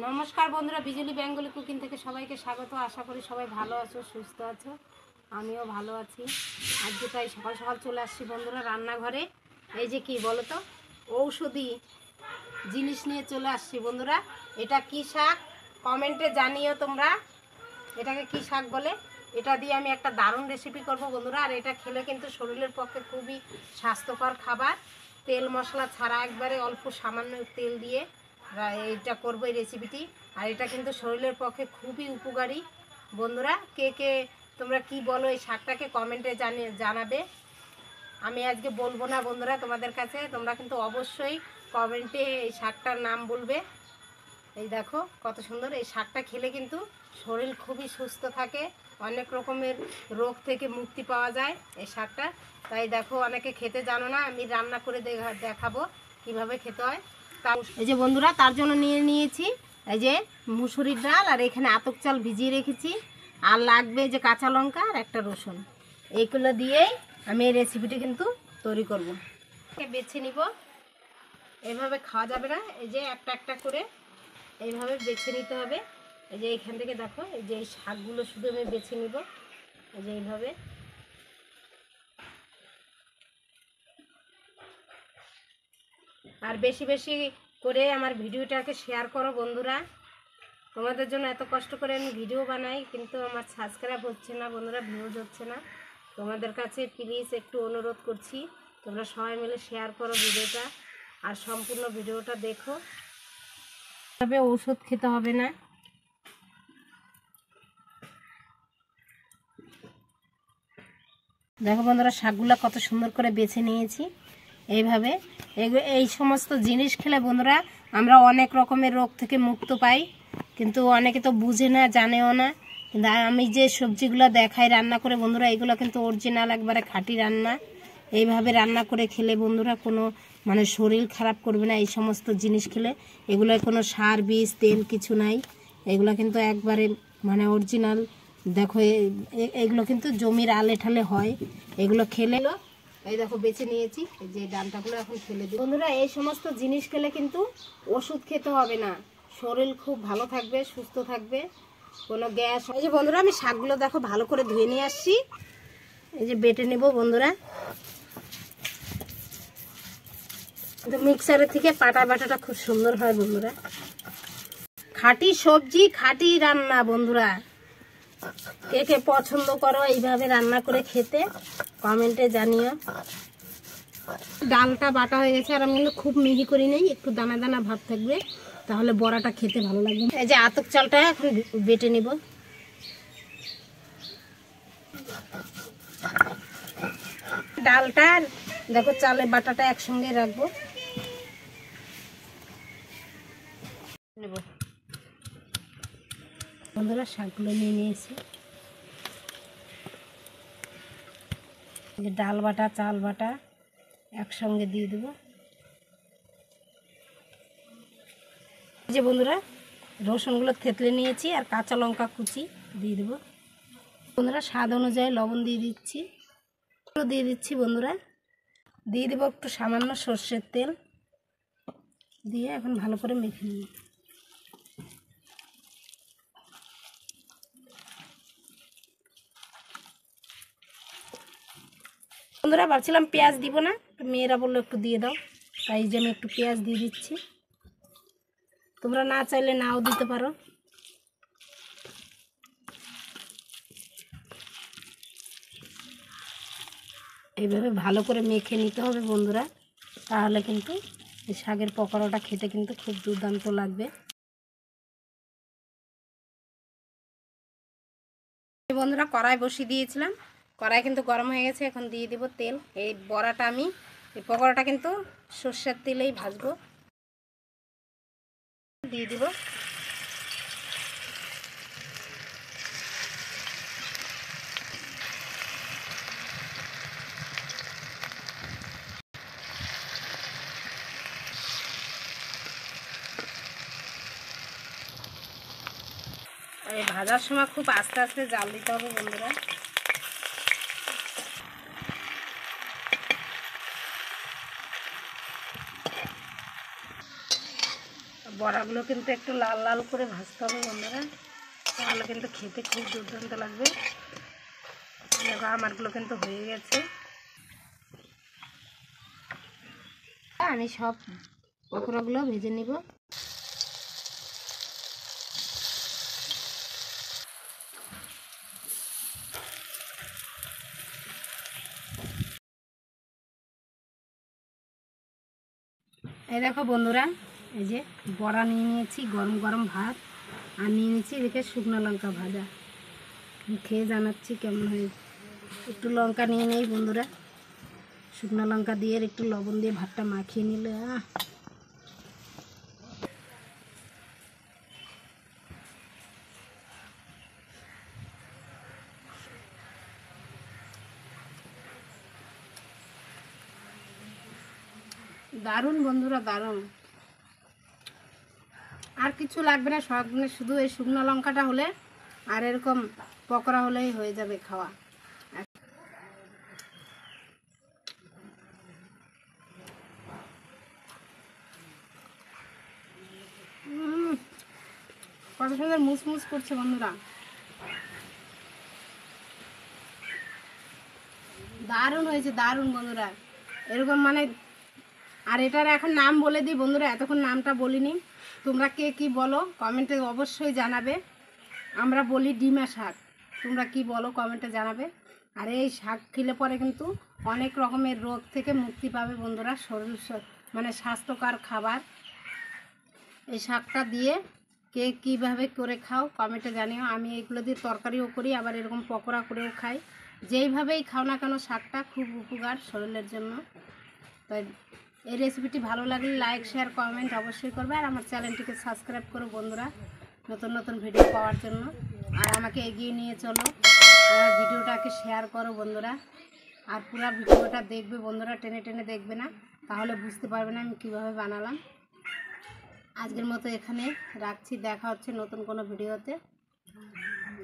নমস্কার বন্ধুরা, বিজলি Bengali cooking থেকে সবাইকে স্বাগত। আশা করি সবাই ভালো আছো, সুস্থ আছো। আমিও ভালো আছি। আজকে তাই সকাল সকাল চলে আসছি বন্ধুরা রান্নাঘরে। এই যে কি বলো তো, ঔষধি জিনিস নিয়ে চলে আসছি বন্ধুরা। এটা কি শাক কমেন্টে জানিও তোমরা, এটাকে কি শাক বলে। এটা দিয়ে আমি একটা দারুণ রেসিপি করব বন্ধুরা। আর এটা খেলে কিন্তু শরীরের পক্ষে খুবই স্বাস্থ্যকর খাবার। তেল মশলা ছাড়া একবারে অল্প সামান্য তেল দিয়ে এইটা করবো এই রেসিপিটি। আর এটা কিন্তু শরীরের পক্ষে খুবই উপকারী বন্ধুরা। কে কে তোমরা কি বলো এই শাকটাকে কমেন্টে জানাবে। আমি আজকে বলবো না বন্ধুরা তোমাদের কাছে, তোমরা কিন্তু অবশ্যই কমেন্টে এই শাকটার নাম বলবে। এই দেখো কত সুন্দর। এই শাকটা খেলে কিন্তু শরীর খুবই সুস্থ থাকে, অনেক রকমের রোগ থেকে মুক্তি পাওয়া যায় এই শাকটা। তাই দেখো অনেকে খেতে জানো না, আমি রান্না করে দেখাবো কিভাবে খেতে হয়। এই যে বন্ধুরা তার জন্য নিয়েছি এই যে মুসুরির ডাল, আর এখানে আতপ চাল ভিজিয়ে রেখেছি, আর লাগবে যে কাঁচা লঙ্কা আর একটা রসুন। এইগুলো দিয়েই আমি এই রেসিপিটি কিন্তু তৈরি করব। বেছে নিব, এইভাবে খাওয়া যাবে না, এই যে একটা একটা করে এইভাবে বেছে নিতে হবে। এই যে এইখান থেকে দেখো, এই যে এই শাকগুলো শুধু আমি বেছে নিব, এই যে এইভাবে। আর বেশি বেশি করে আমার ভিডিওটাকে শেয়ার করো বন্ধুরা। তোমাদের জন্য এত কষ্ট করে আমি ভিডিও বানাই, কিন্তু আমার সাবস্ক্রাইব হচ্ছে না বন্ধুরা, ভিউজ হচ্ছে না। তোমাদের কাছে প্লিজ একটু অনুরোধ করছি, তোমরা সবাই মিলে শেয়ার করো ভিডিওটা, আর সম্পূর্ণ ভিডিওটা দেখো। তবে ওষুধ খেতে হবে না। দেখো বন্ধুরা শাকগুলো কত সুন্দর করে বেছে নিয়েছি এইভাবে। এই সমস্ত জিনিস খেলে বন্ধুরা আমরা অনেক রকমের রোগ থেকে মুক্ত পাই, কিন্তু অনেকে তো বুঝে না, জানেও না। কিন্তু আমি যে সবজিগুলো দেখাই রান্না করে বন্ধুরা, এগুলো কিন্তু অরিজিনাল একবারে খাঁটি রান্না। এইভাবে রান্না করে খেলে বন্ধুরা কোনো শরীর খারাপ করবে না। এই সমস্ত জিনিস খেলে এগুলোয় কোনো সার বীজ তেল কিছু নাই, এগুলো কিন্তু একবারে অরিজিনাল। দেখো এগুলো কিন্তু জমির আলে ঠালে হয়, এগুলো খেলে। এই দেখো বেছে নিয়েছি, এই যে ডালটাগুলো এখন ফেলে দিই বন্ধুরা। এই সমস্ত জিনিস খেলে কিন্তু ওষুধ খেতে হবে না, শরীর খুব ভালো থাকবে, সুস্থ থাকবে, কোনো গ্যাস। এই যে বন্ধুরা আমি শাকগুলো দেখো ভালো করে ধুয়ে নিয়ে আসছি, এই যে বেটে নেব বন্ধুরা। কিন্তু মিক্সারের থেকে বাটাটা খুব সুন্দর হয় বন্ধুরা। খাঁটি সবজি খাঁটি রান্না বন্ধুরা, কে কে পছন্দ করো এইভাবে রান্না করে খেতে কমেন্টে জানিও। ডালটা বাটা হয়ে গেছে, আর আমি কিন্তু খুব মিহি করি নেই, একটু দানা দানা ভাব থাকবে, তাহলে বড়াটা খেতে ভালো লাগবে। এই যে আতপ চালটা এখন বেটে নিব। ডালটা দেখো চালের বাটাটা একসঙ্গে রাখবো। নেব বন্ধুরা, শাকগুলো নিয়ে নিয়েছি। ডাল বাটা চাল বাটা একসঙ্গে দিয়ে দেবো। এই যে বন্ধুরা রসুনগুলো থেতলে নিয়েছি, আর কাঁচা লঙ্কা কুচি দিয়ে দেবো বন্ধুরা। স্বাদ অনুযায়ী লবণ দিয়ে দিচ্ছি বন্ধুরা। দিয়ে দেবো একটু সামান্য সর্ষের তেল দিয়ে এখন ভালো করে মেখে নিই বন্ধুরা। ভাবছিলাম পেঁয়াজ দিব না, মেয়েরা বললো একটু দিয়ে দাও, তাই যে আমি একটু পেঁয়াজ দিয়ে দিচ্ছি। তোমরা না চাইলে নাও দিতে পারো। এইভাবে ভালো করে মেখে নিতে হবে বন্ধুরা, তাহলে কিন্তু এই শাকের পকোড়াটা খেতে কিন্তু খুব দুর্দান্ত লাগবে বন্ধুরা। কড়াই বসিয়ে দিয়েছিলাম, কড়াই কিন্তু গরম হয়ে গেছে, এখন দিয়ে দিব তেল। এই বড়াটা আমি এই পকোড়াটা কিন্তু সর্ষের তেলেই ভাজবো। দিয়ে দিব এই ভাজার সময় খুব আস্তে আস্তে জাল দিতে হবে বন্ধুরা। বড়াগুলো কিন্তু একটু লাল লাল করে ভাজতে হবে বন্ধুরা, তাহলে কিন্তু খেতে খুব দুর্দান্ত লাগবে। দেখো আমারগুলো কিন্তু হয়ে গেছে। আমি সব পকোড়াগুলো ভেজে নিব। এই দেখো বন্ধুরা, এই যে বড়া নিয়ে নিয়েছি, গরম গরম ভাত, আর নিয়ে নিয়েছি এদিকে শুকনো লঙ্কা ভাজা। খেয়ে জানাচ্ছি কেমন হয়েছে। একটু লঙ্কা নিয়ে নেই বন্ধুরা, শুকনো লঙ্কা দিয়ে একটু লবণ দিয়ে ভাতটা মাখিয়ে নিলে দারুণ বন্ধুরা, দারুণ। আর কিছু লাগবে না, সব শুধু এই শুকনো লঙ্কাটা হলে আর এরকম পকোড়া হলেই হয়ে যাবে খাওয়া। কত সুন্দর মুসমুস করছে বন্ধুরা, দারুণ হয়েছে, দারুণ বন্ধুরা। এরকম মানে, আর এটার এখন নাম বলে দিই বন্ধুরা, এতক্ষণ নামটা বলিনি। তোমরা কে কি বলো কমেন্টে অবশ্যই জানাবে। আমরা বলি ডিমা শাক, তোমরা কি বলো কমেন্টে জানাবে। আর এই শাক খেলে পরে কিন্তু অনেক রকমের রোগ থেকে মুক্তি পাবে বন্ধুরা, শরীর মানে স্বাস্থ্যকর খাবার। এই শাকটা দিয়ে কে কীভাবে করে খাও কমেন্টে জানিও। আমি এগুলো দিয়ে তরকারিও করি, আবার এরকম পকোড়া করেও খাই। যেইভাবেই খাও না কেন শাকটা খুব উপকার শরীরের জন্য। তাই এই রেসিপিটি ভালো লাগলে লাইক শেয়ার কমেন্ট অবশ্যই করবে, আর আমার চ্যানেলটিকে সাবস্ক্রাইব করো বন্ধুরা নতুন নতুন ভিডিও পাওয়ার জন্য। আর আমাকে এগিয়ে নিয়ে চলো, আমার ভিডিওটাকে শেয়ার করো বন্ধুরা। আর পুরো ভিডিওটা দেখবে বন্ধুরা, টেনে টেনে দেখবে না, তাহলে বুঝতে পারবে না আমি কীভাবে বানালাম। আজকের মতো এখানে রাখছি, দেখা হচ্ছে নতুন কোনো ভিডিওতে।